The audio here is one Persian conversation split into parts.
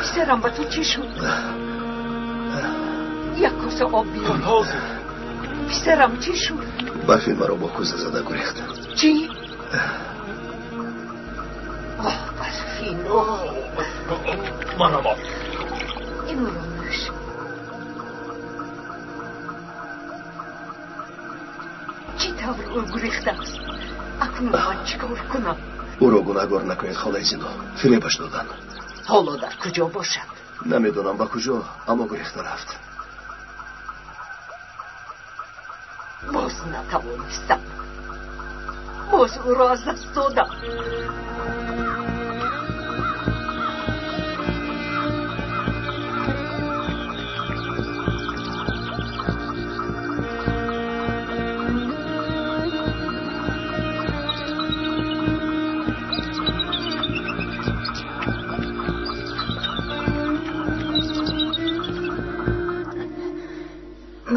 پسرم با تو چی شد؟ یک کاسه آب بیار. پسرم چی شد؟ برفین مرا با کوزه زده گریخت. چی؟ برفین منم اینو رو نوش. چی طور او گریخته است؟ اکنون من چیکار کنم؟ او را گناهگار نکنید خاله زیبا. فریبش دادن. حالا در کجا باشد؟ نمیدونم با کجا، اما گریخته رفت. باز نتوانستم. باز او را از دست دادم.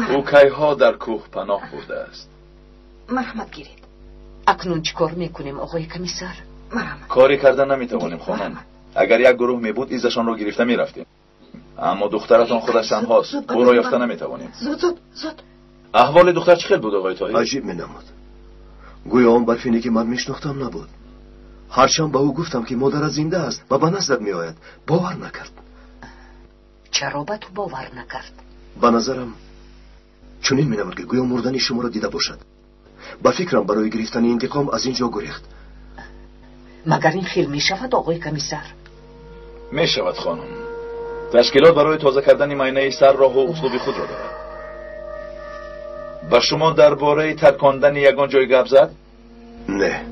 اوکی‌ها در کوه پناه برده است. مرحمت گیرید. اکنون چی کار میکنیم آقای کمیسر؟ مرحمت. کاری کردن نمیتوانیم خانم. اگر یک گروه میبود ایزشان رو گرفته میرفتیم، اما دخترتان خودش تنهاست. او را یافته نمیتوانیم. زود. احوال دختر چه بود آقای طاهر؟ عجیب مینمود. گویا اون برفینی که من میشناختم نبود. هرچند با او گفتم که مادر زنده است و به نزدت میآید، باور نکرد. چرا به تو باور نکرد؟ به نظرم چنین مینمود که گویا مردن شما را دیده باشد. با فکرم برای گرفتن انتقام از اینجا گریخت. مگر این خیل می شود آقای کمیسر؟ می شود خانم. تشکیلات برای تازه کردن معاینه سر راه و اسلوب خود را دارد. با شما درباره ترکاندن یگان جای گپ زد؟ نه.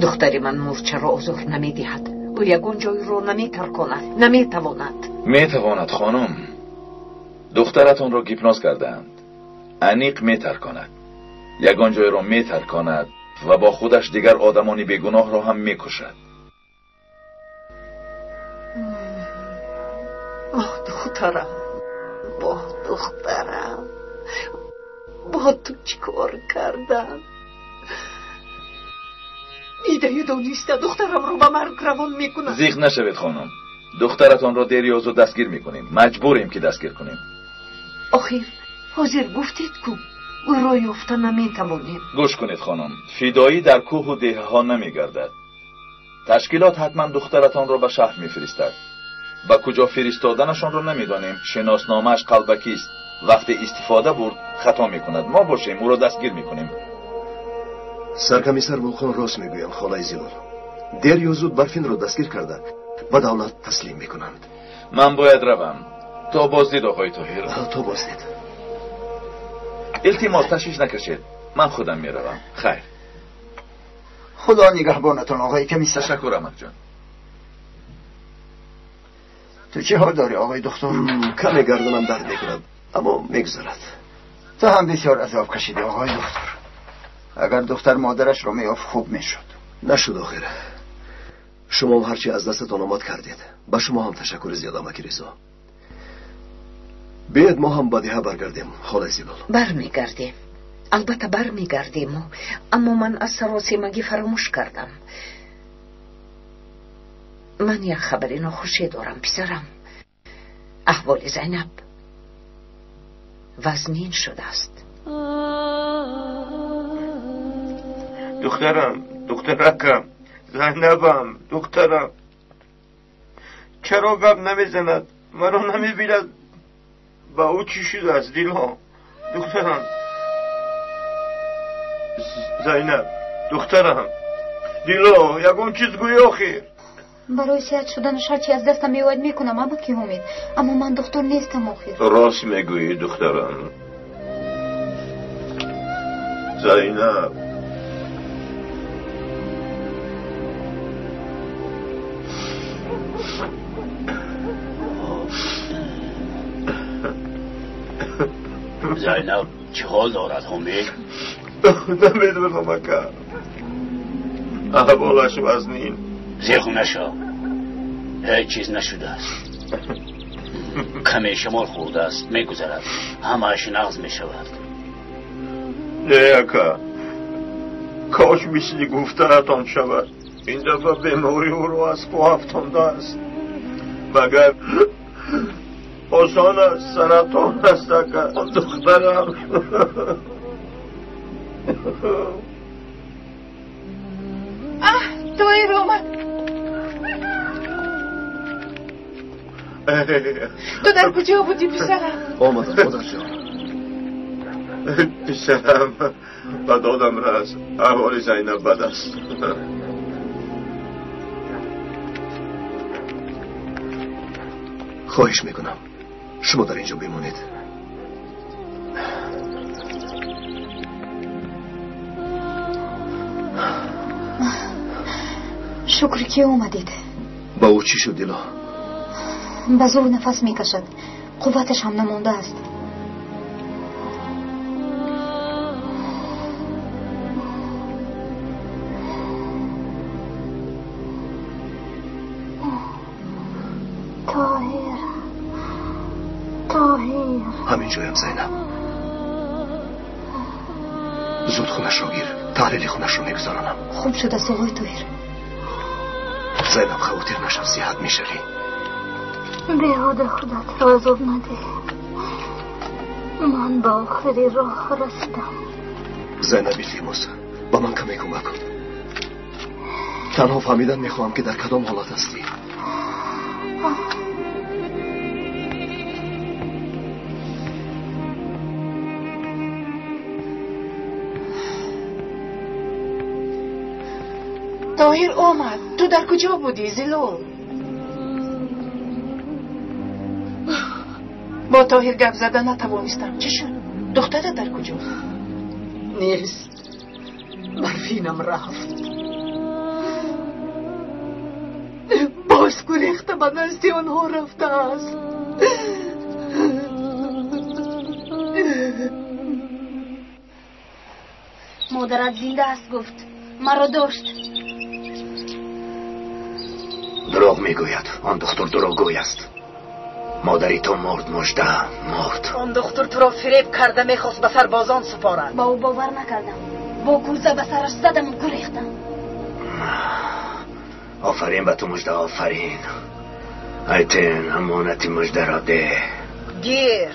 دختری من مورچه را آزار نمی دهد. او یگان جای را نمی ترکاند. نمی تواند. می تواند خانم. دخترتان را گیپناز کردند. انیق می ترکاند. یگان جای را می ترکاند و با خودش دیگر آدمانی بیگناه را هم می کشد. دخترم با تو چی کار کردم؟ ایده دانسته دخترم رو به مرگ روان میکنم. زیغ نشوید خانم. دخترتان را دیر یا زود دستگیر میکنیم. مجبوریم که دستگیر کنیم. آخر حاضر گفتید کو او را یافته نمیتوانیم. گوش کنید خانم. فدایی در کوه و دیه ها نمیگردد. تشکیلات حتما دخترتان را به شهر میفرستد. با کجا فرستادنشان را نمیدانیم. شناسنامه‌اش قلبکی است. وقتی استفاده برد خطا میکند. ما باشیم او را دستگیر میکنیم. سرکمیسر ملخان راست میگویم خاله زیبا. دیر یا زود برفین را دستگیر کرده و دولت تسلیم میکنند. من باید روم. تا بازدید آقای طاهر. تا بازدید. التماس تشویش نکشید. من خودم میروم. خیر. خدا نگهبانتان آقای کمیسر. تشکر احمد جان. تو چه حال داری آقای دکتر؟ کمی گردنم درد میکند اما میگذرد. تو هم بسیار عذاب کشیدی آقای دکتر. اگر دختر مادرش رو میافت خوب میشد. نشد آخر. شما هم هرچی از دستتان آمد کردید. با شما هم تشکر زیاد آمکی رضا. بیاید ما هم بدیها برگردیم خاله زیبا. برمیگردیم. البته برمیگردیم. اما من از سراسیمگی فراموش کردم. من یک خبری ناخوشی دارم پسرم. احوال زینب وزنین شده است. دخترکم زینبم دخترم چرا گپ نمیزند؟ مرا نمیبیند با او چی شده از دیلا؟ دخترم زینب دخترم دیلا یگون چیز گوی آخیر. برای صحت شدنش هرچی از دستم میواد میکنم اما کی امید. اما من دکتر نیستم آخر. راست میگویی دخترم. زینب زینب چه حال دارد همه؟ نمیدونم اکا. احوالش وزنین. زیخو نشو. هیچ چیز نشده است. کمی شمال خورده است میگذرد. همه‌اش نغز میشود. نه اکا. کاش مثل گفتنتان شود. این دفعه بیماری او رو از خو افتانده است. مگر آسان است سرطان است که دخترم. طاهر آمد. تو در کجا بودی پسرم؟ آمدم مادر جان. پسرم به دادم رس. احوال زینب بد است. خواهش میکنم شما در اینجا بمانید. شکر که اومدید. با او چی شد دیلا؟ به زور نفس میکشد، قوتش هم نمونده است. همین جایم زینب. زود خونش رو گیر، تحلیل خونش رو میگذارنم. خوب شده آقای طاهر. زینب خواهر نشم، صحت میشوی. بیهوده خودت را عذاب نده. من با آخری راه رسیدم. زینب بیلتیموس با من کمی کمک کن. تنها فهمیدن میخواهم که در کدام حالت هستی. طاهر آمد. تو در کجا بودی زلال؟ با طاهر گپ زدن نتوانستم. چی شد؟ دختره در کجا؟ نیست. برفینم رفت. باز گریخته به نزد آنها رفته است. مادرت زنده است گفت. مرا داشت. دروغ میگوید. آن دختر دروغگوی است. مادری تو مرد مژده مرد. آن دختر تو را فریب کرده میخواست به سربازان سپارد. با او باور نکردم. با کوزه به سرش زدم و گریختم. آفرین به تو مژده، آفرین. ایتن امانتی مژده را ده. گیر.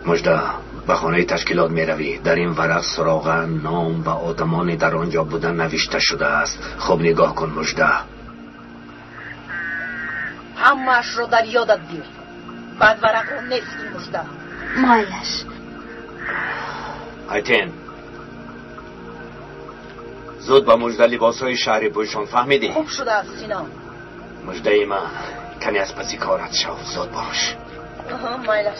مژده به خانه تشکیلات می روی. در این ورق سراغ نام و آدمانی در آنجا بودن نوشته شده است. خوب نگاه کن مژده. همه‌اش رو در یادت گیر. بعد ورق رو نفتی مژده. مایلش. ایتن زود با مژده لباسهای شهری پوشان، فهمیدی؟ خوب شده است سینان. مژده من کنی از پسی کارت شو. زود باش. مایلش.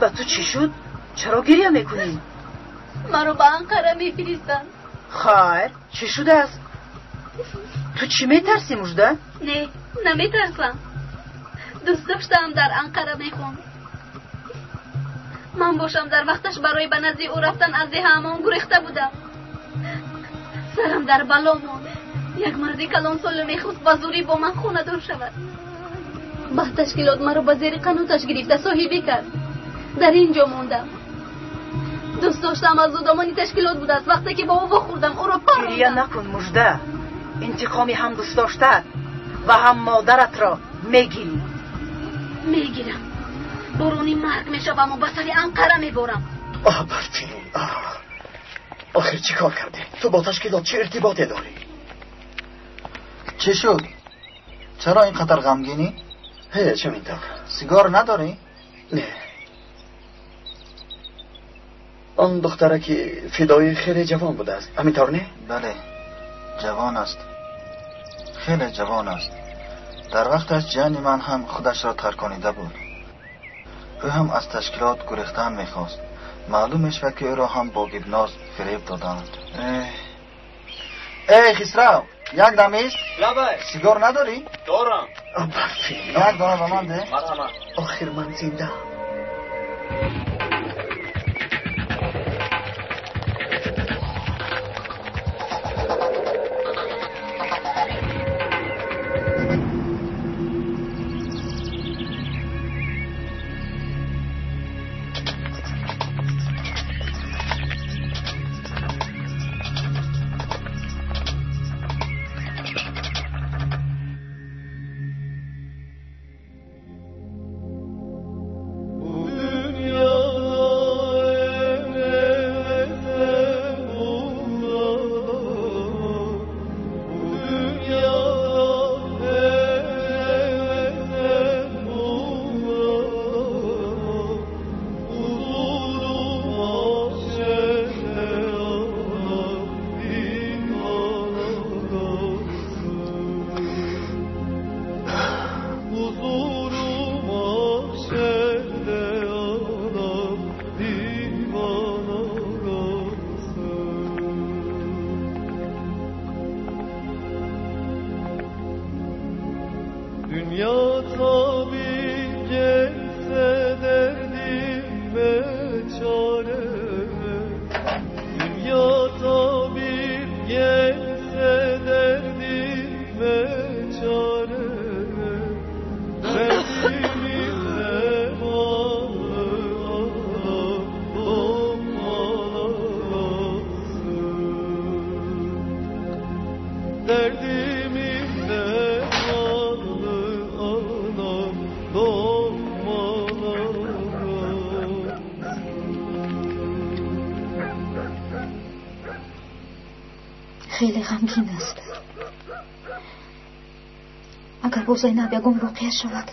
به تو چی شد؟ چرا گریه میکنی؟ مرا به انقره میفرستن. خیر چی شده است؟ تو چی میترسی مژده؟ نه نمیترسم. دوست داشتم در انقره میخوام. من باشم در وقتش برای به نزد او رفتن از همان گریخته بودم. سرم در بلا ماند. یک مردی کلان سال میخواست با زوری با من خونه دار شود. بعد تشکیلات مرا با زیر قنوتش گرفته صاحبی کرد. در اینجا موندم. دوست داشتم از دامانی تشکیلات بود است. وقتی که با او خوردم او را پروندم. گریه نکن مژده. انتقامی هم دوست داشتد و هم مادرت را میگیری. میگیرم. برونی مرگ میشوم و به سر انقره میبرم. برفین. آخر چی کار کردی؟ تو با تشکیلات چه ارتباطی داری؟ چی شد؟ چرا اینقدر غمگینی؟ هیچ همینطور. سیگار نداری؟ نه. آن دختره که فدای خیلی جوان بوده است همینطور نه؟ بله جوان است، خیلی جوان است. در وقتش جان من هم خودش را ترکانیده بود. او هم از تشکیلات گریختن میخواست. معلوم میشود که او را هم با گبناز فریب دادند. ای خسرو یک دمیست سیگار نداری؟ دارم. یک دانه به من ده. آخر من زنده. دنیا تا بیگنسه دردیم چاره دنیا تا بیگنسه دردیم چاره خیلی غمگین است. اگر با زینب یگم واقع شود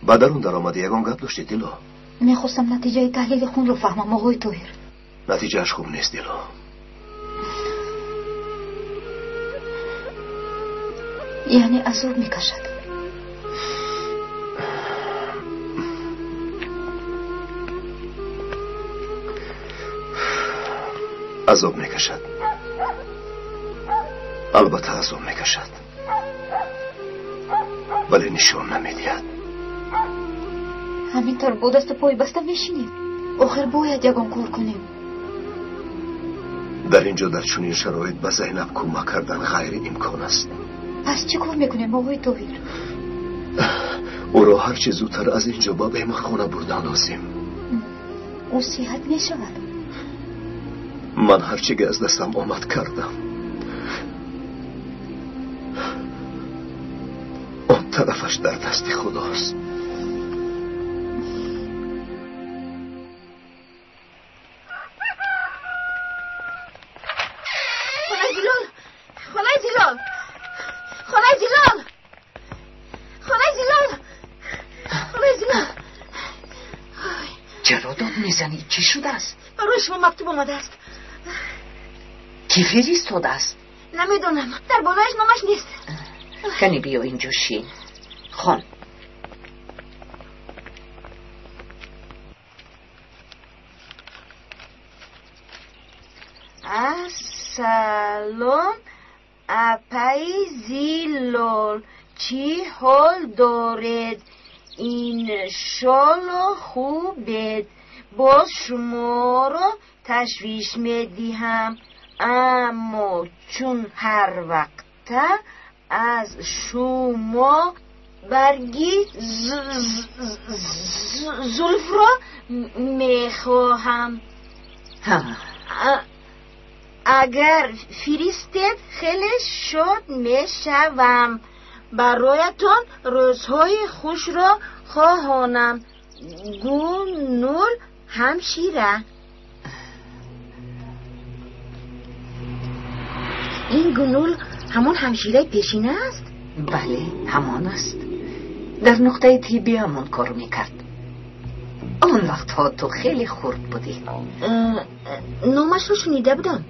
با درون در آمده یگم گپ داشتی دیلو؟ میخواستم نتیجه تحلیل خون رو فهمم آقای طاهر. نتیجهش خوب نیست دیلو. یعنی عذاب میکشد. عذاب میکشد. البته عذاب میکشد، ولی نشون نمیدهد. همینطور با دست پای بسته میشینیم. آخر باید یگان کار کنیم. در اینجا در چنین شرایط به زینب کمک کردن غیر امکان است. پس چی کار میکنیم آقای طاهر؟ او را هر چه زودتر از اینجا با بیمارخانه بردن لازم. او صحت میشود. من هر چه از دستم آمد کردم. آن طرفش در دست خداست. چرا داد میزنی؟ چی شده است؟ برای شما مکتوب آمده است. کی فرستاده است؟ نمیدونم، در بالایش نامش نیست. کنی بیا اینجا شین. خان سلام اپای زیلال، چی حال دارد؟ انشالله خوبید. باز شما را تشویش میدیم، اما چون هر وقت از شما برگی زلف را میخواهم. اگر فرستید خیلی شاد میشوم. برایتان روزهای خوش را خواهانم. گلنور همشیره. این گلنور همون همشیره پیشینه است؟ بله همان است. در نقطه طبی همون کار میکرد. آن وقتها تو خیلی خرد بودی. نامش رو شنیده بودم.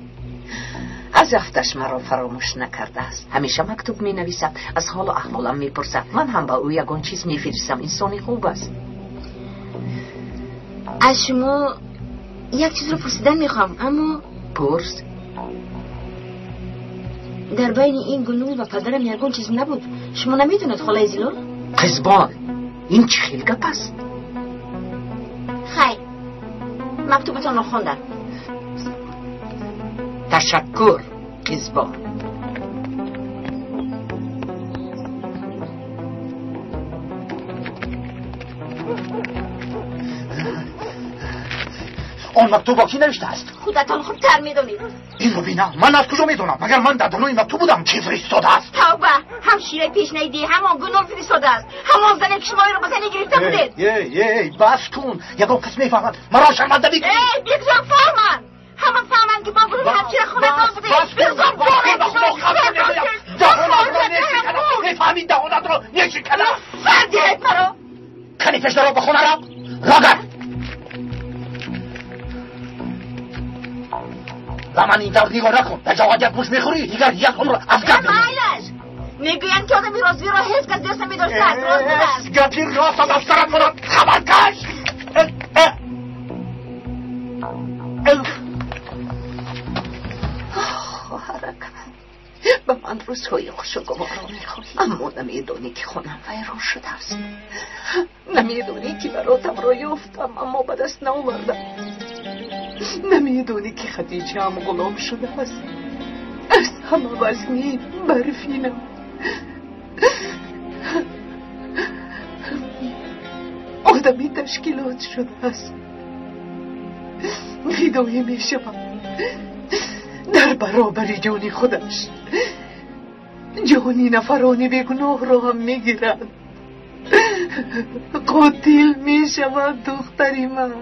از افتش مرا فراموش نکرده است. همیشه مکتوب می نویسد، از حال و احوالم می پرسد. من هم با او یگان چیز می فرستم. انسانی خوب است. از شما یک چیز رو پرسیدن میخوام، اما پرس. در بین این گلنور و پدرم یگان چیز نبود. شما نمیدونید خاله زیلال؟ قزبان، این چه خیلی گپ است؟ خیر، مکتوبتان رو خوندم. تشکر قزبان. آن مکتوب با کی نوشته است؟ خودتان خوبتر میدونید. این رو بینم، من از کجا میدونم؟ مگر من در دنوی مکتوب بودم؟ کی فرستاده است؟ توبه، همشیره پیشنهادی همان گلنور فرستاده است. همان زنی که شما رو به زنی گرفته بودید. بس کن، یگان کس میفهمد. مرا شرمنده میکنی. بگذار فهمن. همه فهمن که من گلنور همشیره خونه کار بوده. بگذار میفهمید دهانت رو نشکنم. فردیت مرا. کنی پشت را بخونه را راگر. و من این دور دیوار نکن. به جوادیت پوش میخوری دیگر یک عمر از گرد مایلش میگوین که آدمی رازوی را حس که دست میداشته است. راست بودست گپی راست از افسرت کنم. خبرکش روزهای خوشگوار را میخواهی، اما نمیدانی که خونم ویران شده است. نمیدانی که براتم را یافتم اما به دست نآوردم. نمیدانی که خدیجه هم غلام شده است. از همه وزنی برفینم. آدمی تشکیلات شده است. فدایی می شوم در برابر جان خودش. جانی نفرانی بیگناه را هم می گیرد. قاتل می شود دختری من.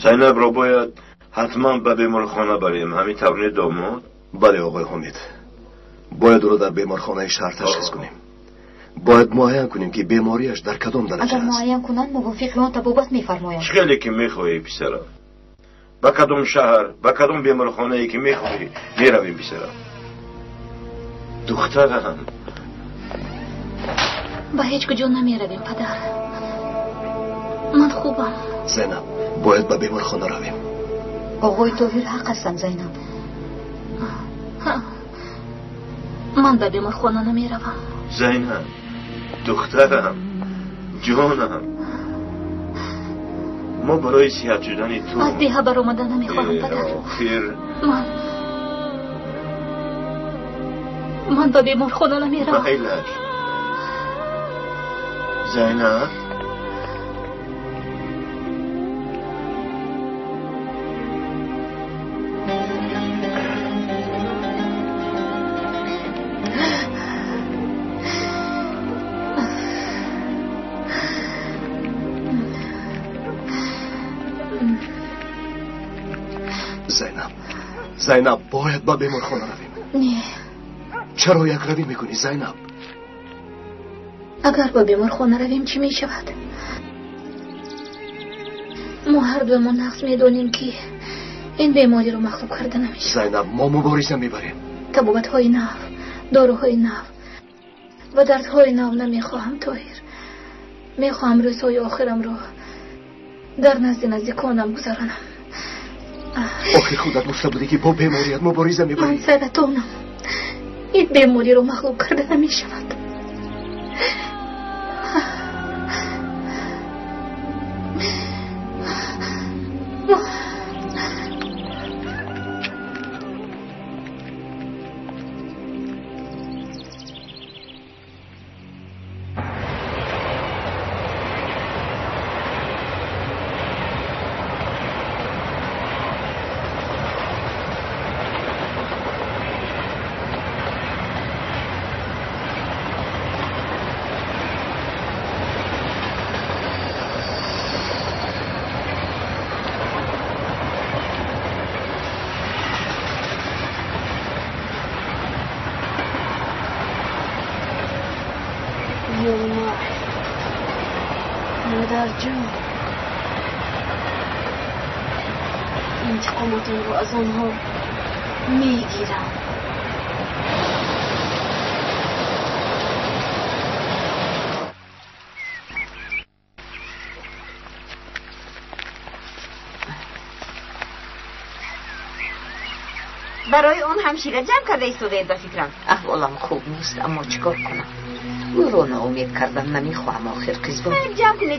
زینب را باید حتما به بیمارخانه بریم. همین طور داماد؟ بله آقای حمید، باید او را در بیمارخانه شهر تشخیص کنیم. باید معاین کنیم که بیماریش در کدام درجه است. اگر معاین کنن موافق آن طبابت میفرمایند. خیلی که میخواهی پسرم، به کدام شهر به کدام بیمارخانه ای که میخواهی میرویم پسرم. دخترم به هیچ کجا نمیرویم پدر، من خوبم. زینب باید به بیمارخانه رویم. آقای طاهر حق هستند زینب. من به بیمارخانه نمیروم. زینب دخترم جانم، ما برای صحت شدن تو از دیه بر آمدن نمیخواهم پدر. آخر من به بیمارخانه نمیروم. بایلش زینب زینب باید با بیمارخانه رویم. نه. چرا یک روی میکنی زینب؟ اگر با بیمارخانه رویم چی میشود؟ ما هر دو ما نقص میدونیم که این بیماری رو مخلوق کرده نمیشه. زینب ما مبارزه میبریم. طبابت های نو، داروهای نو و دردهای نو نمیخواهم طاهر. میخواهم روزهای آخرم رو در نزدیکانم گذرانم. آخر خودت گفته بودی که با بیماریت مبارزه میبری. من سرطانم. این بیماری رو مخلوق کرده نمیشود. یالله مادر جان، انتقامتون رو از آنها میگیرم. برای اون همشیره جمع کرده ایستاده به فکرم. احوالم خوب نیست، اما چیکار کنم؟ او رو ناامید کردن نمیخواهم. آخر قزبان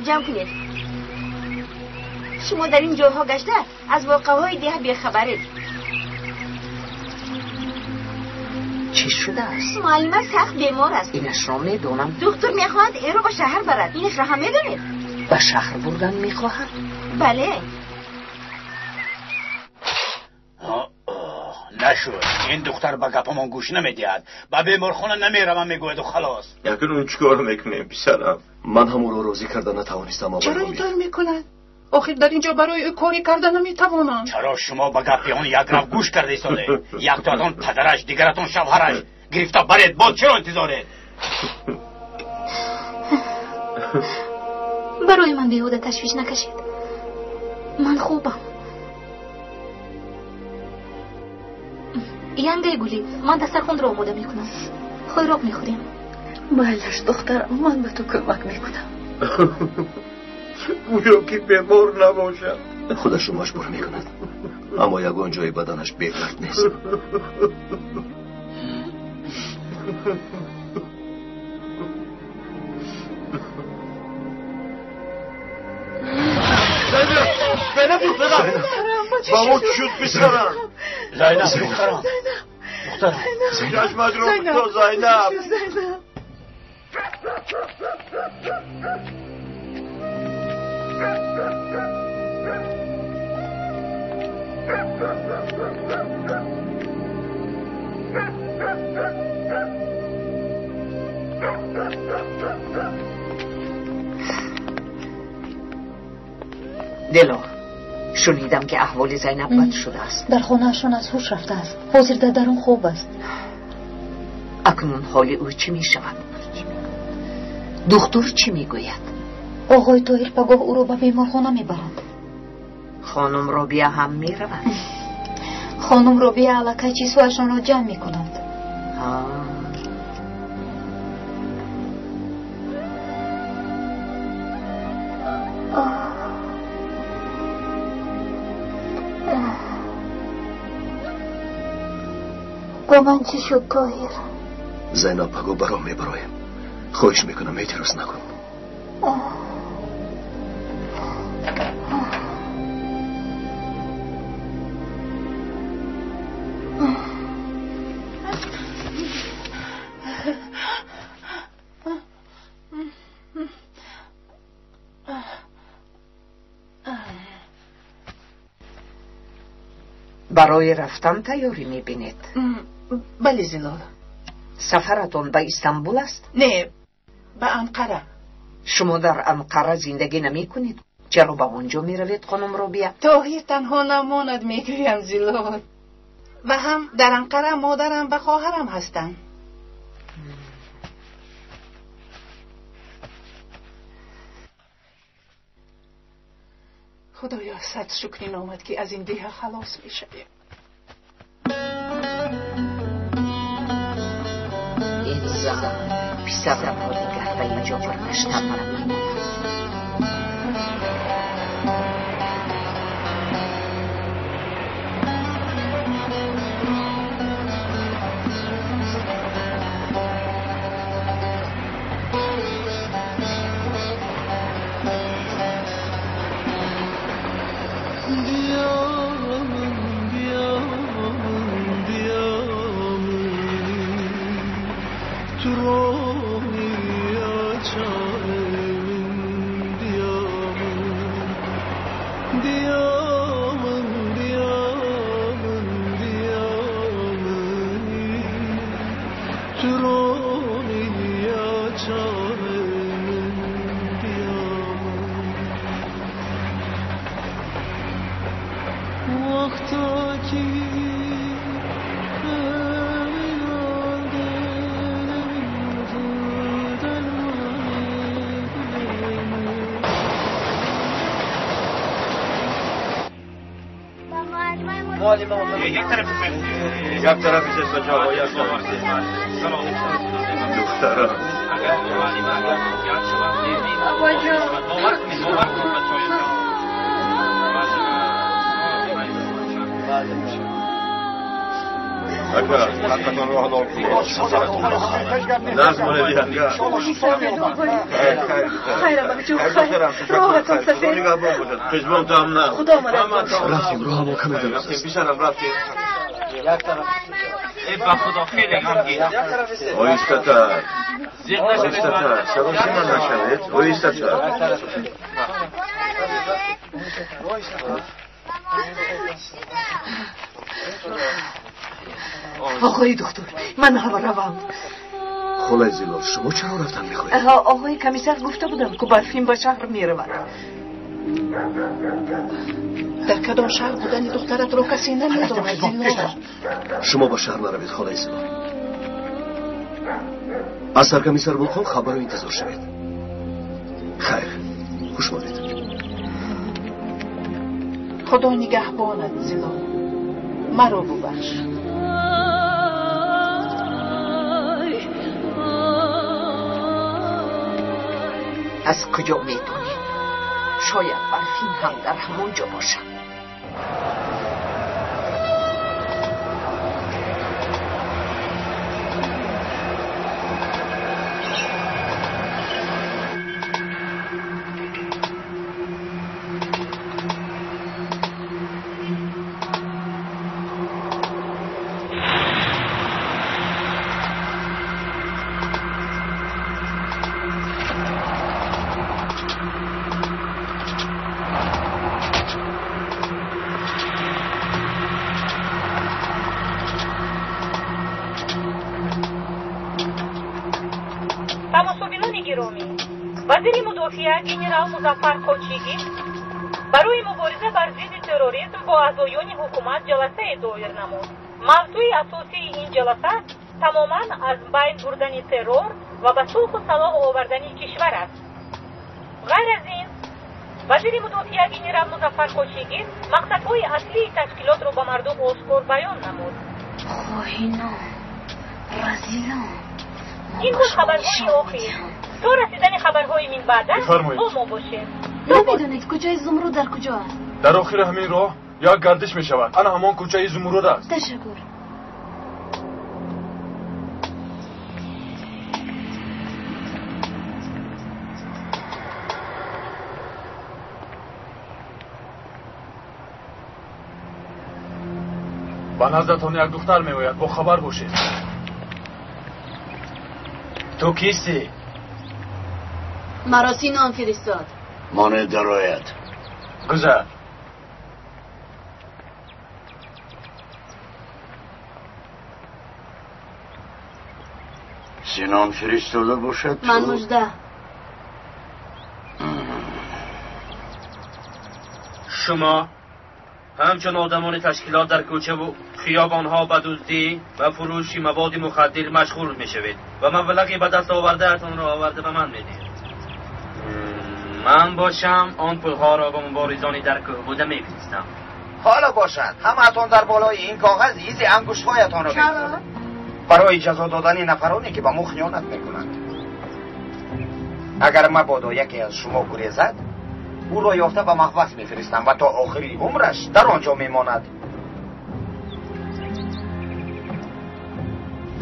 جمع کنید. شما در این جاها گشته از واقعهای ده بیخبرید. چی شده است؟ معلمه سخت بیمار است. اینش را میدونم. دکتر میخواهد این رو به شهر برد. اینش را هم میدونید؟ به شهر بردن میخواهد؟ بله. نشد. این دختر به گپمان گوش نمیدهد. به بیمارخانه نمیروم میگوید و خلاص. یکن اون چیکار میکنیم پسرم؟ من همون رو راضی کردن نتوانستم. چرا اینطور میکنن؟ آخر در اینجا برای کاری کردن نمیتوانم. چرا شما به گپی آن یک رب گوش کرده ایستاده؟ یک تاتون پدرش، دیگرتون شوهرش گرفته برید. بود چرا انتظاره؟ برای من بیهوده تشویش نکشید. من خوبم. ینگه گولی، من دسترخوان رو آماده میکنم. خیراب میخوریم. بایلش دختر، من به تو کمک میکنم. گویا که بیمار نباشد. خودش رو مجبور میکند، اما یگان جای بدنش بی‌درد نیست. زینب دخترم، با ما شد پسرم. زینب دخترم، چشمت رو تو زینب. دلو، شنیدم که احوال زینب بد شده است. در خانه‌شان از هوش رفته است. حاضر در درون خوب است. اکنون حال او چی می شود؟ دکتر چی می گوید؟ آقای طاهر پگاه او را به بیمارخانه می برند. خانم رابیه هم می روند؟ خانم رابیه علاقه چیزهایشان را جمع می کنند. با من چی شد طاهر؟ زینب پگاه برام میبرایم. خواهش میکنم اعتراض نکن. برای رفتن تیاری میبینید؟ بله زلال. سفرتون به استانبول است؟ نه، به انقره. شما در انقره زندگی نمی کنید؟ چرا به اونجا می روید خانم رابیه؟ طاهر تنها نماند میگویم زلال. و هم در انقره مادرم و خواهرم هستند. خدایا صد شکری نامد که از این دیه خلاص می شویم. این زمان پسرم را دیگر به اینجا برگشتن نمی یک طرف است جاهای است دخترم اگر حتما راه دار لازم ندیدم خیر بچه خیر راحتون سفید نگاه بودن پشمان تام نه خدا مدد رفتیم راه ما کمی درست بیشترم رفتیم ای با خدا خیلی غمگین آیستتر شباشی من نشوید آیستتر آقای دکتر من هم روم خلای زیلال شما چرا رفتن میخواید؟ آقای کمیسر گفته بودم که برفین به شهر میرود در کدام شهر بودن دخترت رو کسی نمیداند زیلال شما با شهر نروید خلای زیلال از سرکمیسر ولخان خبر رو انتظار شوید خیر خوش مانید خدا نگهبانت زیلال مرا ببخش از کجا میدونی؟ شاید برفین هم در همونجا باشد وزیر مدافع گنرال مظفر کوچیگی برای مبارزه بر ضد تروریسم با اعضایان حکومت جلسه دایر نمود. موضوع اساسی این جلسه تماما از بین بردن ترور و به صلح و صلاح آوردن کشور است. غیر از این وزیر مدافع گنرال مظفر کوچیگی مقصدهای اصلی تشکیلات را به مردم آشکار بیان نمود. خواهینا رزیلا این بود خبرهای آخر. تو رسیدن خبرهای من بعدن با ما باشه. نمیدونید کوچه زمرد در کجا است؟ در آخر همین راه یک گردش می شود. آن همان کوچه زمرد است. تشکر. با نزدتان یک دختر می آید. با خبر باشید. تو کیستی؟ مرا سینان فرستاد. مانه درایت گذر. سینان فرستاده باشد تو؟ من مجده. شما همچون آدمان تشکیلات در کوچه و خیابانها به دزدی و فروش مواد مخدر مشغول می شوید و مبلغی به دست آورده اتون را آورده به من میدید. من باشم آن پولها را به مبارزانی در کوه بوده میفرستم. حالا باشد همه‌تان در بالای این کاغذ ایزی انگشت‌هایتان را بگذارید برای جزا دادن نفرانی که به ما خیانت میکنند. اگر مبادا یکی از شما گریزد او را یافته به محبس میفرستم و تا آخری عمرش در آنجا میماند.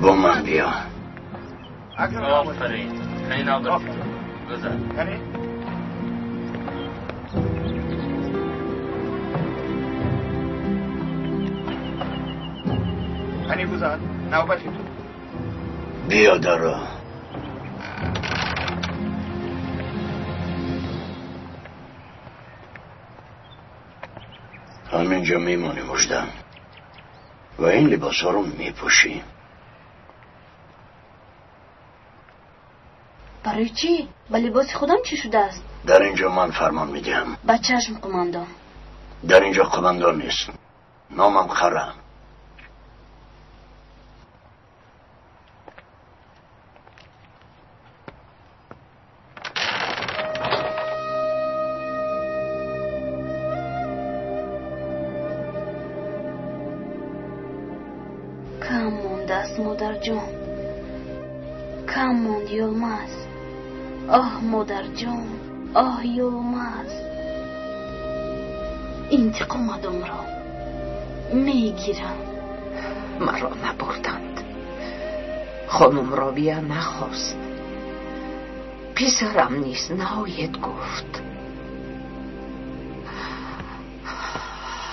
با من بیا. آفرین. خیلی گذر. هنی گذر نوبتی تو. بیا در راه. همینجا میمونی مجدم و این لباس ها رو میپوشی. برای چی؟ با لباس خودم چی شده است؟ در اینجا من فرمان میدهم. با چشم قماندان. در اینجا قماندان نیست. نامم خرم. است مادر جان. کم موند یلمز. آه مادر جان، آه یلمز. انتقام ادم را میگیرم. مرا نبردند. خانم رابیه نخواست. پسرم نیست نهایت گفت.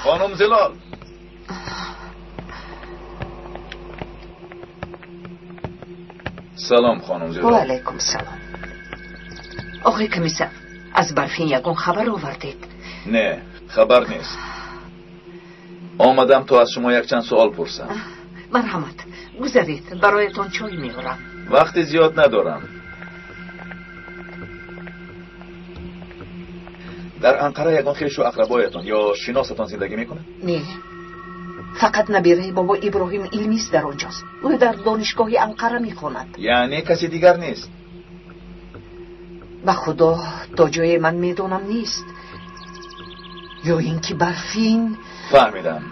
خانم زلال. سلام خانم زلال. و علیکم سلام. آقای کمیسر، از برفین یگون خبر آوردید؟ نه، خبر نیست. آمدم تا از شما یک چند سوال پرسم. مرحمت، گذارید، برایتان چای میارم. وقت زیاد ندارم. در انقره یگان خویش و اقربایتان یا شناستان زندگی میکنه؟ نه، فقط نبیره بابا ابراهیم علمیست در آنجاست. او در دانشگاه انقره میخواند. یعنی کسی دیگر نیست؟ به خدا تا جای من میدونم نیست. یا اینکه برفین. فهمیدم.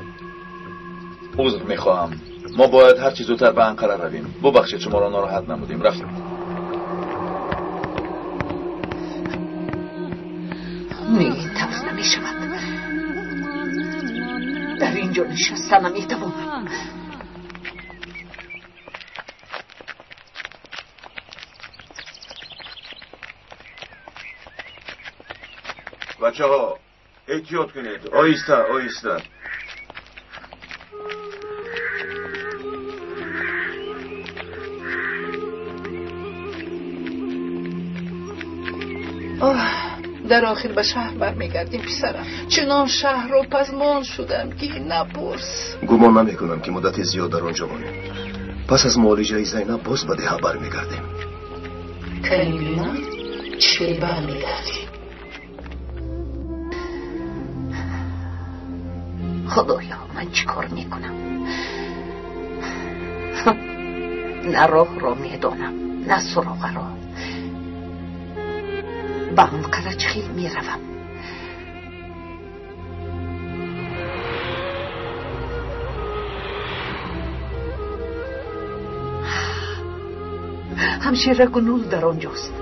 عذر میخواهم. ما باید هر چی زودتر به انقره رویم. ببخشید شما را ناراحت نمودیم. رفتیم. نه، این طرز نمیشود. در اینجا نشستن نمیتوانم. بچه ها احتیاط کنید. آیسته آیسته. در آخر به شهر برمیگردیم پسرم. چنان شهر رو پزمان شدم که نپرس. گمان نمی کنم که مدت زیاد در آنجا مانیم. پس از معالجه زینب باز به ده برمیگردیم. کریما چه برمیگردیم؟ خدایا من چی کار میکنم؟ نه راه را میدانم نه سراغ را. به اون قرچخیل میروم. همشیره گنول در آنجاست.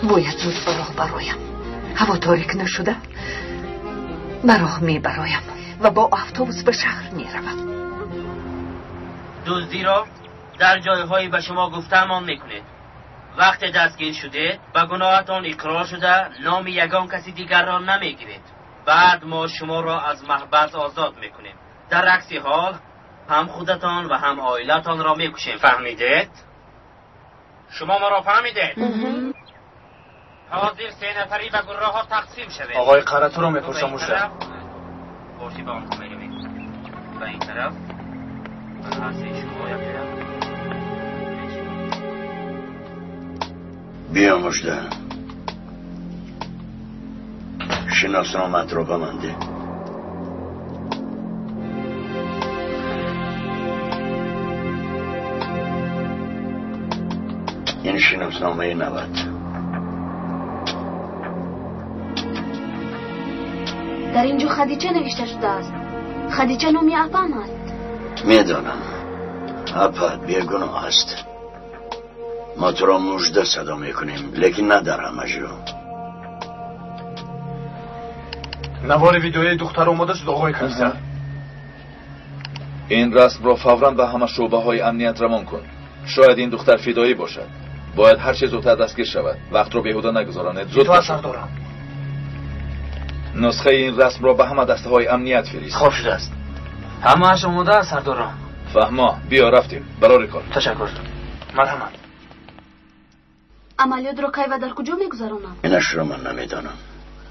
باید زود برایم. هوا تاریک نشده؟ براه می برایم و با اتوبوس به شهر می روم. دزدی را در جایهایی به شما گفتمان میکنید. وقت دستگیر شده به گناهتان اقرار شده نام یگان کسی دیگر را نمیگیرید. بعد ما شما را از محبس آزاد میکنیم. در عکس حال هم خودتان و هم عائلتان را میکشیم. فهمیدید؟ شما ما را فهمیدید؟ حاضر 3 نفری به گروه ها تقسیم شوید. آقای قرطو رو میپرسم مشتر. باشی به آنها میروید. به این طرف من هر سه شما یک طرف. بیا مجده. شناسنامت رو بمانده. این شناسنامه 90. در اینجا خدیجه نوشته شده است. خدیجه نومی اپم است. میدانم اپت بیگناه است. ما تو را مژده صدا میکنیم لیکن نه در همه جا. نوار ویدیوی دختر اومده شد آقای کمیسر. این رسم را فوراً به همه شعبه های امنیت روان کن. شاید این دختر فدایی باشد. باید هر چه زودتر دستگیر شود. وقت را بیهوده نگذارانید. زود اثر دارم. نسخه این رسم را به همه دسته های امنیت فرست. خوب شده است. همه اش آماده است سردارم. فهما بیا رفتیم برای کار. تشکر. مرحمت. عملیات رو کی و در کجا میگذارونم؟ اینش را من نمیدانم.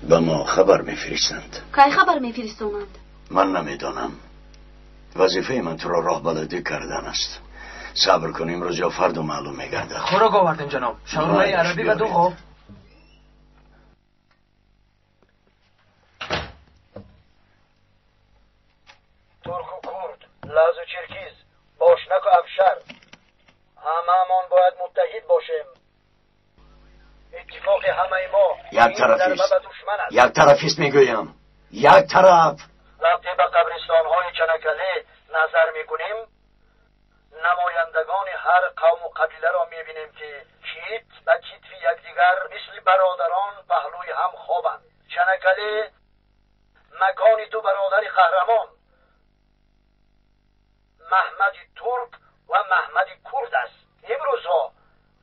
به ما خبر میفرستند. کی خبر میفرستونند؟ من نمیدانم. وظیفه من تو را راه بلدی کردن است. صبر کنیم روز یا فردا معلوم میگرده. خوراک آوردیم جناب. شاورمای عربی و 2 خوب. ترک و کرد، لز و چرکیز، باشنک و افشر همه‌مان باید متحد باشیم. یک طرفیست میگویم، یک طرف. وقتی به قبرستان‌های چنکله نظر میکنیم، نمایندگان هر قوم و قبیله را میبینیم که کیت و کتف یکدیگر مثل برادران پهلوی هم خوابند. چنکله مکان دو برادر قهرمان محمد ترک و محمد کرد است. امروزها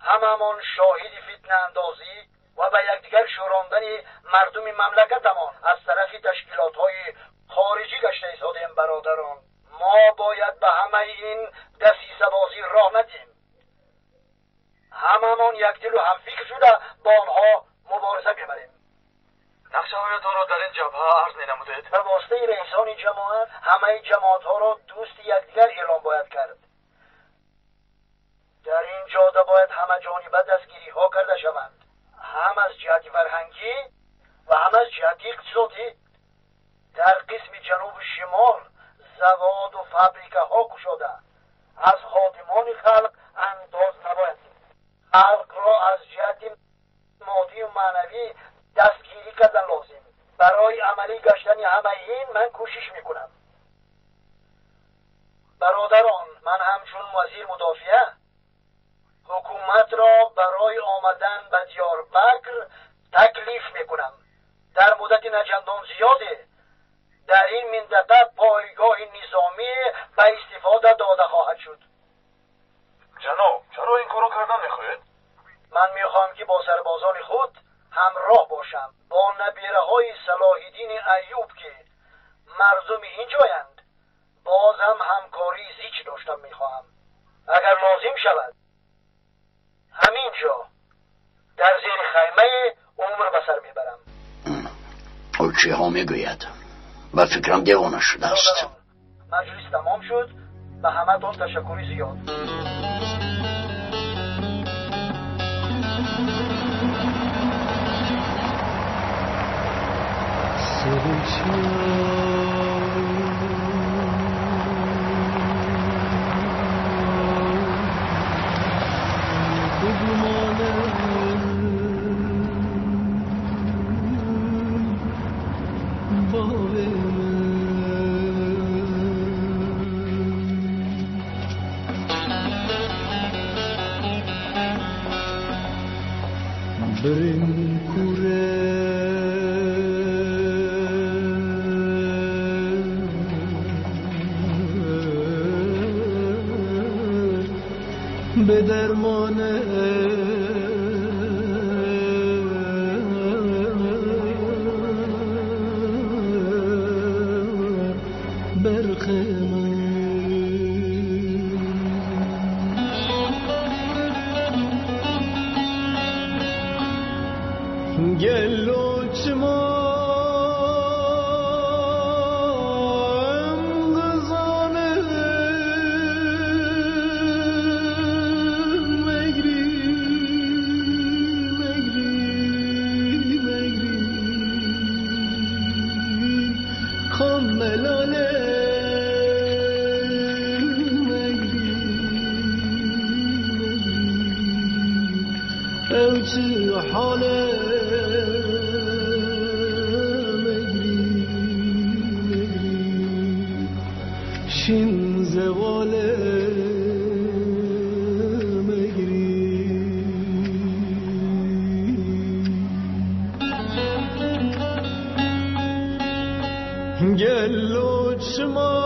هممان شاهد فتنه اندازی و به یکدیگر شوراندن مردم مملکتمان از طرف تشکیلات‌های خارجی گشته ایستادیم. برادران، ما باید به همه این دسیسه بازی راه ندیم. هممان یک دل و هم فکر شده با آنها مبارزه ببریم. نقشه هایتان را در این جبهه عرض می‌نمودید. به واسطه رئیسان جماعت همه جماعت‌ها را دوست یکدیگر اعلام باید کرد. در این جاده باید همه جانبه دستگیری ها کرده شوند، هم از جهت فرهنگی و هم از جهت اقتصادی. در قسم جنوب شمال زواد و فابریکه ها گشاده، از خادمان خلق انداز نباید. خلق را از جهت مادی و معنوی دستگیری کردن لازم. برای عملی گشتن همه این من کوشش میکنم. برادران، من همچون وزیر مدافعه حکومت را برای آمدن به دیاربکر تکلیف میکنم. در مدت نچندان زیاده در این منطقه پایگاه نظامی به استفاده داده خواهد شد. جناب، چرا این کارو کردن میخواهید؟ من میخواهم که با سربازان خود همراه باشم، با نبیره های صلاح الدین ایوب که مردم اینجایند. باز هم همکاری زیچ داشتم میخواهم. اگر لازم شود همینجا در زیر خیمه عمر به سر میبرم. او چی ها میگوید؟ و فکرم دیوانه شده است. مجلس تمام شد. به همه تان تشکری زیاد. به درمان برخ من گلو چما شین زواله مگری گلو چما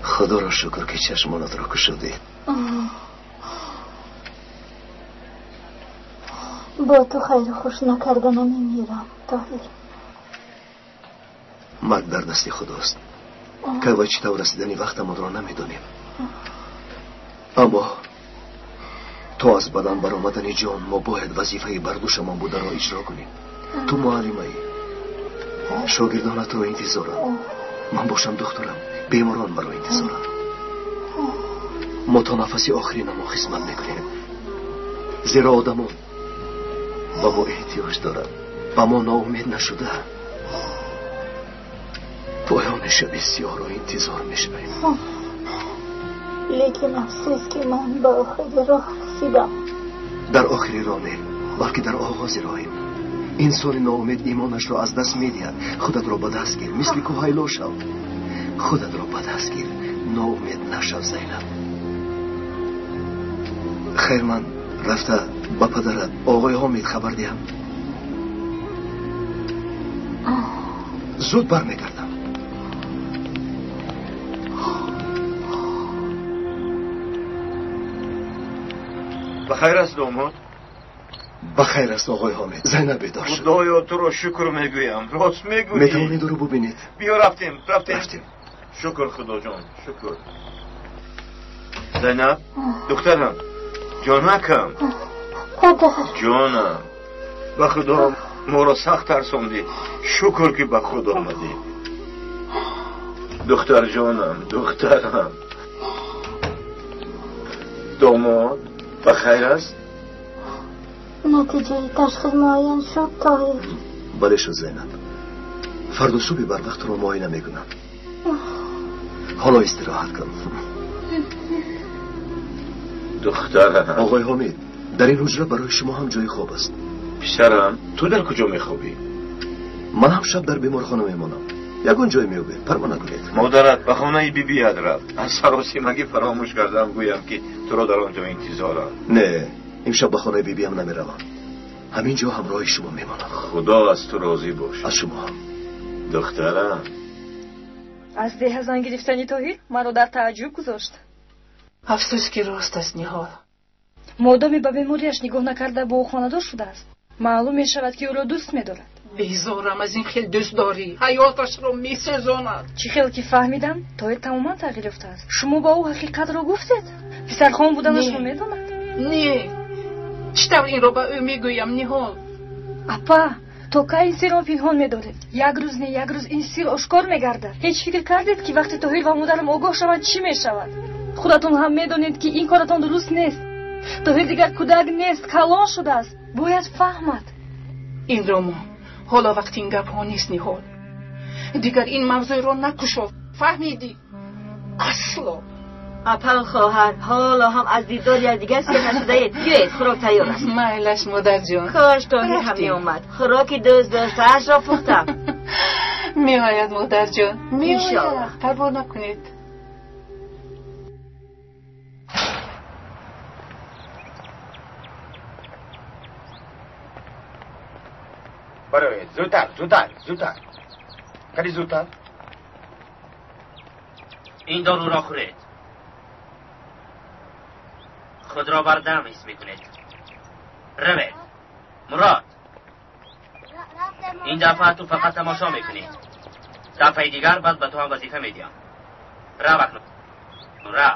خدا را شکر که چشمانت را کشودی. با تو خیر خوش نکردن نمیمیرم طاهر. مرگ در دست خداست که و چطور رسیدنی وقتمان را نمیدونیم. اما تو از بدن برآمدن جان ما باید وظیفه بردوشمان بوده را اجرا کنیم. تو معلمه ای، شاگردانت را انتظارم. من باشم دخترم، بیماران مرا انتظارم. ما تا نفس آخرین ما خدمت میکنیم، زیرا آدمان با ما احتیاج دارن و ما ناامید نشده پایان شب بسیار را انتظار میشویم. لیکن افسوس که من به آخر راه رسیدم. در آخر راه نه، بلکه در آغاز راهیم. انسان ناامید ایمانش را از دست میدهد. خودت را به دست گیر، مثل کوهیلا شو. خودت را به دست گیر، ناامید نشو زینب. خیر، من رفته با پدرت آقای حامد خبر دهم. زود برمیگردم. بخیر است داماد؟ بخیر است آقای حامد. زینب بیدار شد. خدایا تو را شکر میگویم. راست میگویی. میتوانید او رو ببینید؟ بیا رفتیم. شکر خدا جان، شکر. زینب دخترم، جانکم، جانم، به خدا ما را سخت ترساندی. شکر که به خود آمدی. دختر جانم، دخترم. داماد بخیر است؟ نتیجه تشخیص معین شد طاهر؟ بله شد زینب. فردا صبح بر وقت رو معاینه میکنم. حالا استراحت کن. دخترم. آقای حامد، در این حجره برای شما هم جای خواب است. پسرم، تو در کجا میخوابی؟ من هم شب در بیمارخانه میمانم. یگون جای میوبه، پروا نکنید. مادرت به خانه بی بیاد رفت. از سراسیمگی فراموش کردم گویم که تو را در آنجا انتظارم. نه، امشب به خانه بی بی هم نمیروم. همینجا همراه شما میمانم. خدا از تو راضی باشه. از شما هم. دخترم. از ده زن گرفتنی طاهر مرا در تعجب گذاشت. افسوس که راست است نهال. مادامی به بیماریش نگاه نکرده با او خانه‌دار شده است. معلوم می شود که او را دوست می دارد. بیزارم از این خیل دوست داری. حیاتش را می سزاند. چی خیل که فهمیدم طاهر تماما تغییر یافته است. شما با او حقیقت را گفتید؟ پسرخوان بودنش را می داند؟ نه، چطور این را به او می گویم نهال؟ اپا، تو که این سر را پنهان می دارید. یک روز نه یک روز این سر آشکار می گردد. هیچ فکر کردید که وقتی طاهر و مادرم آگاه شود چی می شود؟ خودتون هم می دانید که این کارتان درست نیست. طاهر دیگر کودک نیست، کلان شده است. باید فهمد. این راما حالا وقت این گپ ها نیست نهال. دیگر این موضوع را نکشاف. فهمیدی؟ اصلا. اپل خواهر، حالا هم از دیدار یک دیگر سیر نشده اید. بیایید، خوراک تیار است. میلش مادر جان. کاش طاهر هم می اومد. خوراکی دوست داشته‌اش را پختم. می آید مادر جان. می آید. پروا نکنید. برای زودتر کاری زودتر. این دارو را خورید. خود را بردم حس میکنید. روید. مراد، این دفعه تو فقط تماشا میکنید. دفعه دیگر بعد به تو هم وظیفه میدیم. رو اکنون. رو.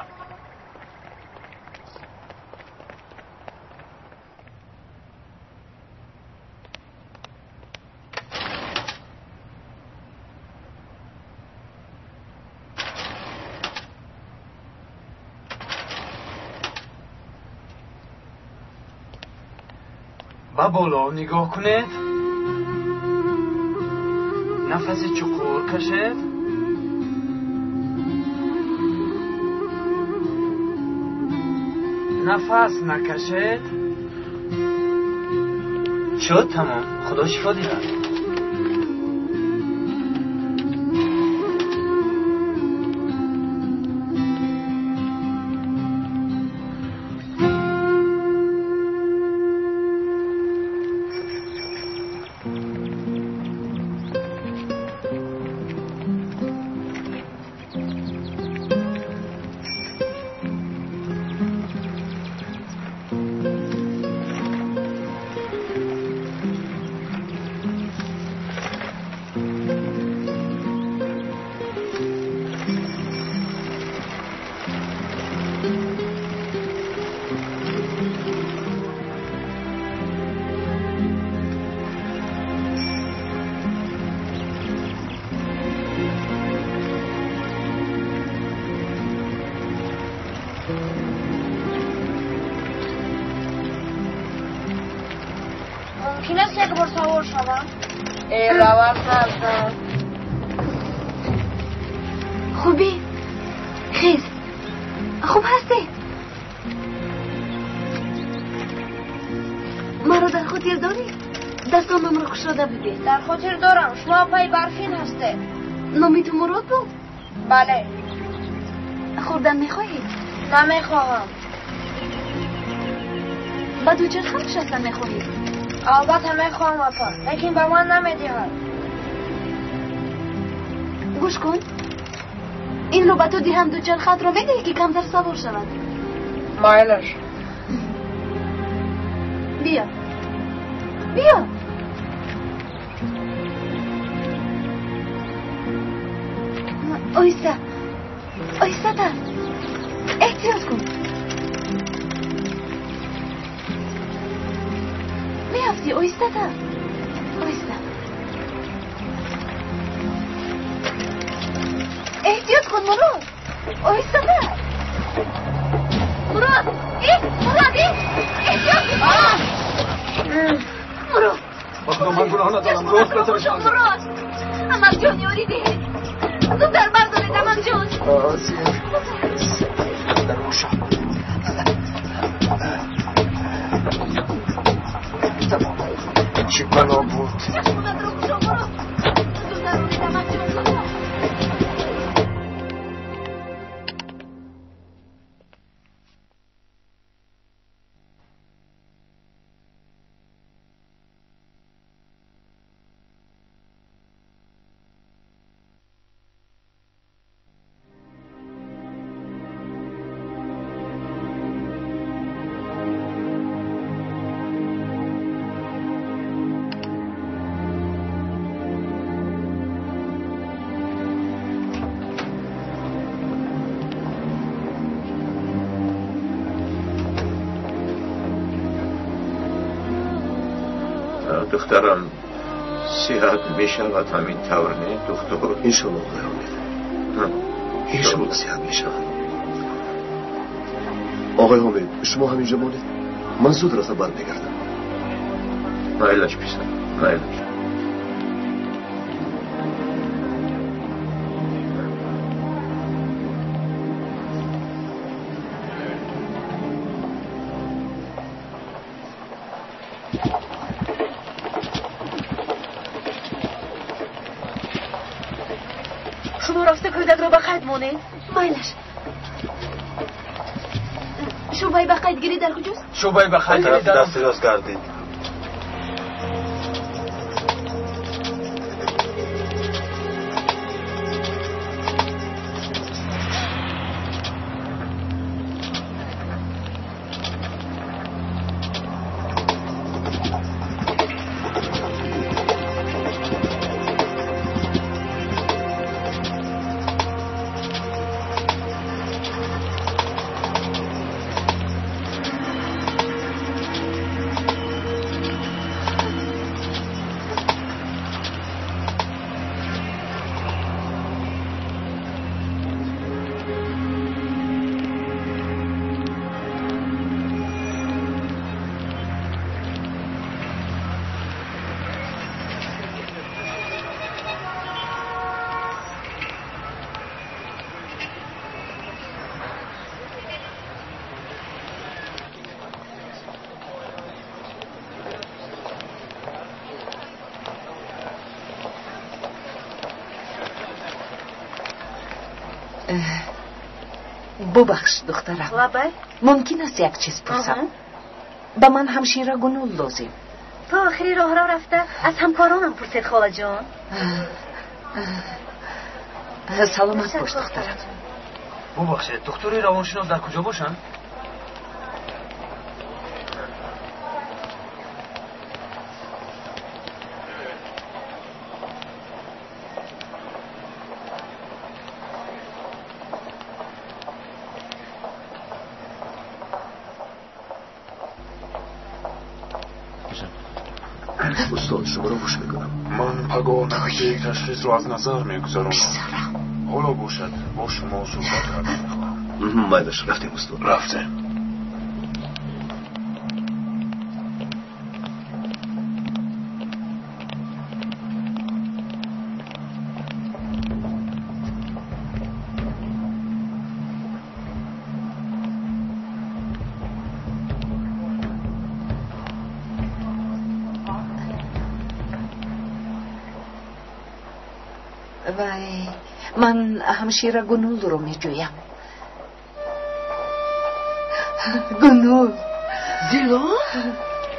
با بالا نگاه کنید. نفس چقور کشید. نفس نکشید. شد تمام. خدا شفا دیدن. ممکن است یک بار سوار شوم؟ روم سرزن. خوبی؟ خیز خوب هستی؟ مرا در خاطر داری؟ دستانم را کشاده بده. در خاطر دارم. شما پای برفین هسته. نامی تو مراد بود؟ بله. خوردن میخواهی؟ نمیخواهم. با دو چرخ نشستن میخواهی؟ البته میخواهم اپا، لیکن به من نمیدهد. گوش کن، این رو به تو دهم دو چرخت رو میدهی که کمتر سوار شود. مایلش. بیا بیا. آیسته آیسته تر، احتیاط کن. میافتی آیسته تر، آیسته. احتیاط کن مراد، آیسته تر. مراد مراد احتیاط کن. مراد بخدا من گناه ندارم. راست بسرش آزم. مراد اما جانیاری ده زودتر برداره دمم جان. در روشا چی بنا بود؟ چشمونت رو بشو مراد. زودتر رو دمم جان. دخترم صحت می شود همین طور نه دکتر؟ انشالله آقای حامد، انشالله صحت می شود. آقای حامد شما همینجا مانید، من زود راسته بر میگردم. مایلش پیسم مایلش. شما راسته کودک رو به قید مانید؟ مایلش. شعبه به قید گیری در کجاست؟ شعبه به قید گیری در دست راست کردید. ببخش دخترم، ممکن است یک چیز پرسم؟ با من همشیره گنول لازم. تا آخری راه را رفته از همکارانم پرسید خاله جان. سلامت باش دخترم. ببخشید دکتر روانشناس در کجا باشن؟ استاد شما رو گوش میکنم. من پگاه نتیجه یک تشخیص رو از نظر میگذارم. حالا باشد با شما صحبت کردن میخواهم. مایلش رفتیم استاد. رفتیم. وای من همشیره گنول رو میجویم. گنول زیلا؟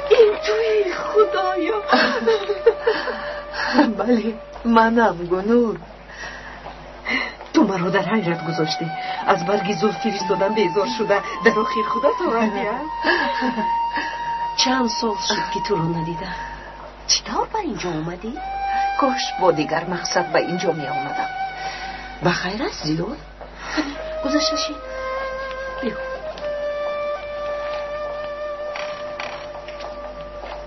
این توی خدایا. بله منم گنول. تو مرا در حیرت گذاشتی، از برگ زلف فرستادن بیزار شده در آخر خودت آوردی. چند سال شد که تو رو ندیدم. چطور به اینجا اومدی؟ کاش با دیگر مقصد به اینجا می آمدم. بخیر است زیلو؟ گذشته شید بگو.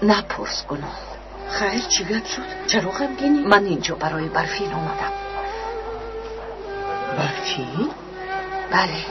نپرس گناه. خیر چی گپ شد؟ چرا غمگینی؟ من اینجا برای برفین آمدم. برفین؟ بله.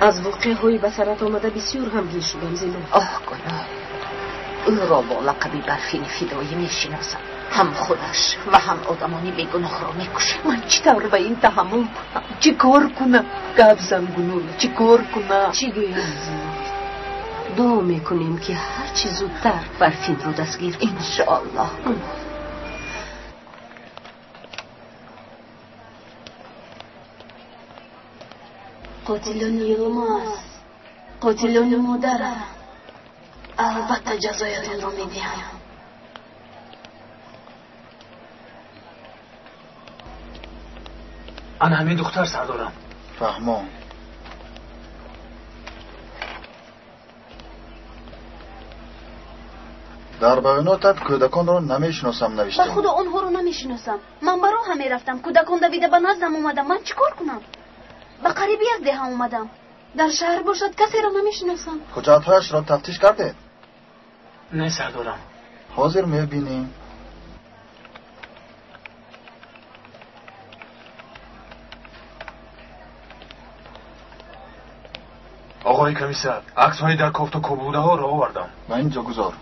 از واقعه های به سرت آمده بسیار غمگین شدم زیلو. آه گناه، او را با لقبی برفین فدایی می شناسم. هم خودش و هم آدمانی بیگناه را می کشم. من چطور به این تحمل کنم؟ چی کار کنم؟ گبزن گنول، چی کار کنم؟ چی گویم زیلو؟ دعا میکنیم که هر چی زودتر برفین رو دستگیر کنیم انشاءالله. قاتلون یلماس، قاتلون مادرم، البته جزایتون رو میدیم. من همین دختر سردارم. فهمم. در بیاناتت کودکان را نمیشناسم نوشته. به خدا اونها رو نمیشناسم. من برا همه رفتم، کودکان دویده به نزدم اومدم. من چیکار کنم؟ به قریبی از ده اومدم. در شهر باشد کسی را نمیشناسم. حجتهایش را تفتیش کرده؟ نه سردارم. حاضر میبینیم؟ آقای کمیسر، عکس‌های در کافت و کبوده ها را آوردم. من اینجا گذار.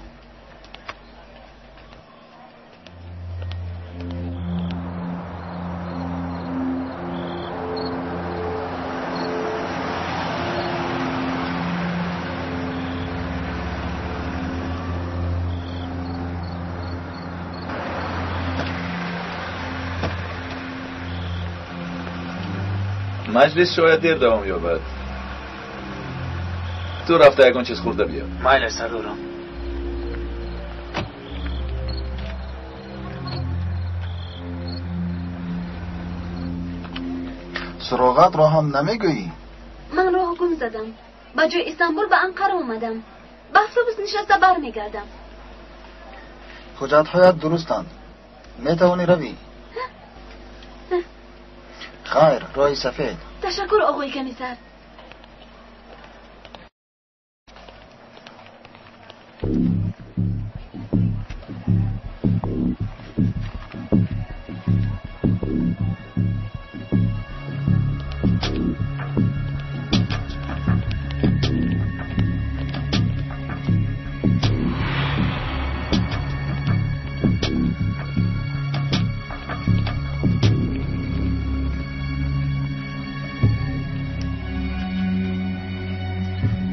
مجلس شاید دیر دوام یابد. تو رفته یکان چیز خورده بیا. مایل سردارم. سراغت را هم نمیگویی؟ من راه گم زدم. با جای استانبول به انقره اومدم. به اتوبوس نشسته برمیگردم. حجتهایت درستند. میتوانی روی؟ خیر، راه سفید. تشکر آقای کمیسر.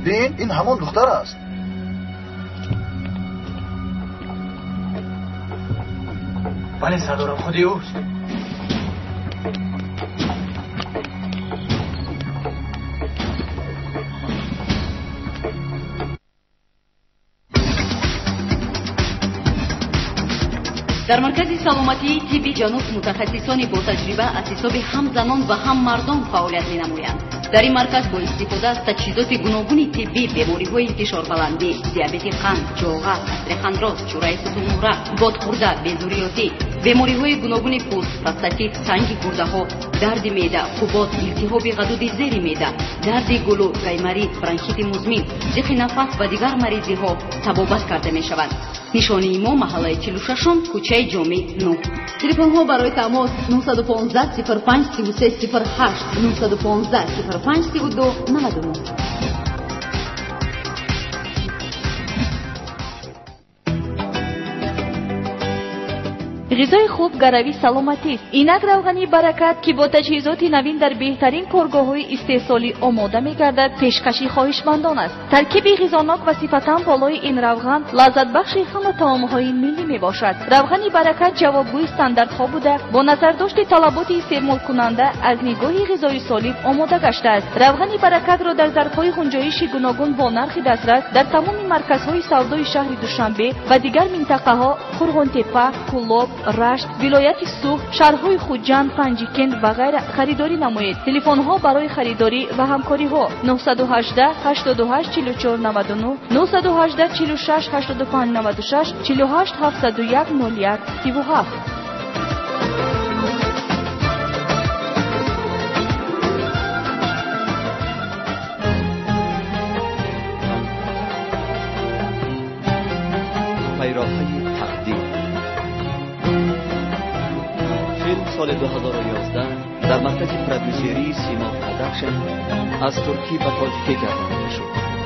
ببین این همان دختر است. بله سردارم، خودی اوست. در مرکز سلامتی طبی جنوب متخصصان با تجربه از حساب هم زنان و هم مردان فعالیت می‌نمایند. در این مرکز با استفاده از تجهیزات گوناگون طبی بیماری‌های فشار بلندی، دیابت قند، جاغ، عصر خندراز، چورای ستون نورا، بادخورده، بیزوریاتی، بیماری‌های گوناگون پوست، پروستات، سنگ گرده‌ها، درد معده، حبوب، التهاب غدود زیر معده، درد گلو، قیمری، برانکیت مزمن، ضیق نفس و دیگر مریضی‌ها طبابت کرده می‌شوند. نشانی ما محله 46 کوچه جامع 9. تلفن ها برای تماس 915 05 33 08 915 05 32 99. غذای خوب گروی سلامتی است. اینک روغنی برکت که با تجهیزات نوین در بهترین کارگاه‌های استحصالی آماده می‌گردد پیشکشی خواهشمندان است. ترکیب غذاناک و صفتاً بالای این روغن لذت بخش همه طعام‌های ملی میباشد. روغنی برکت جوابگوی استانداردها بوده با نظرداشت طلبات استعمال کننده از نگاه غذای سالم آماده گشته است. روغنی برکت را در ظرف‌های گنجایش گوناگون با نرخ دسترس در تمام مرکزهای سودای شهر دوشنبه و دیگر منطقه‌ها خرغنتپه، کلوب، رشت، ولایت سوخت، شهرهای خوجند، پنجکند و غیره خریداری نمایید. تلفن‌ها برای خریداری و همکاری‌ها 918 88 44 99 918 46 85 96 48 701 01 37. пайроҳаи тақдир. فیلم سال 2011 در مرکز پرودوسری سیما پروداکشن از ترکی به تاجیکی گردانده شد.